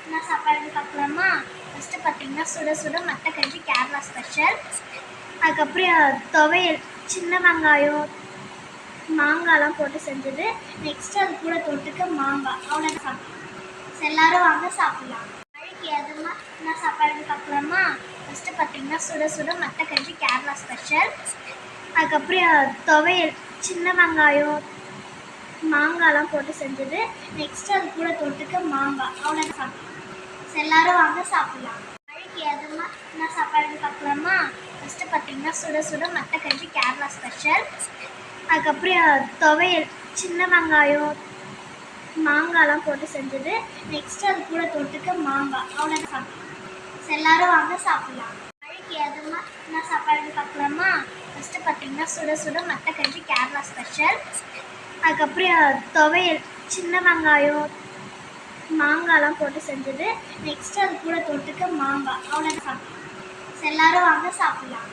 என்ன சாப்பாடு பார்க்கலாமா? ஃபஸ்ட்டு பார்த்தீங்கன்னா சுட சுட மட்டக்கஞ்சி கேரளா ஸ்பெஷல். அதுக்கப்புறம் துவையல் சின்ன வெங்காயம் மாங்காய்லாம் போட்டு செஞ்சது. நெக்ஸ்ட்டு அது கூட தொட்டுக்க மாங்காய். அவ்வளோ சாப்பிடலாம். எல்லாரும் வாங்க சாப்பிடலாம். மழைக்கு எதுமா என்ன சாப்பாடு பார்க்கலாமா? ஃபஸ்ட்டு பார்த்தீங்கன்னா சுட சுட மட்டக்கஞ்சி கேரளா ஸ்பெஷல். அதுக்கப்புறம் துவையல் சின்ன வெங்காயம் மாங்காய்லாம் போட்டு செஞ்சது. நெக்ஸ்ட்டு அது கூட தொட்டுக்க மாங்காய். அவ்வளோ சாப்பிடலாம். எல்லாரும் வாங்க சாப்பிடலாம். மழைக்கு எதுமா என்ன சாப்பாடு பார்க்கலாமா? ஃபஸ்ட்டு பார்த்தீங்கன்னா சுட சுட மட்டக்கஞ்சி கேரளா ஸ்பெஷல். அதுக்கப்புறம் துவையல் சின்ன வெங்காயம் மாங்காய்லாம் போட்டு செஞ்சது. நெக்ஸ்ட்டு அது கூட தொட்டுக்க மாங்காய். அவ்வளோ சாப்பிடலாம். எல்லாரும் வாங்க சாப்பிடலாம். மழைக்கு எதுமா என்ன சாப்பாடு பார்க்கலாமா? ஃபஸ்ட்டு பார்த்தீங்கன்னா சுட சுட மட்டக்கஞ்சி கேரளா ஸ்பெஷல். அதுக்கப்புறம் துவையல் சின்ன வெங்காயம் மாங்காய்லாம் போட்டு செஞ்சது. நெக்ஸ்ட்டு அது கூட தொட்டுக்க மாங்காய். அவ்வளோ சாப்பிடலாம். எல்லாரும் வாங்க சாப்பிடலாம்.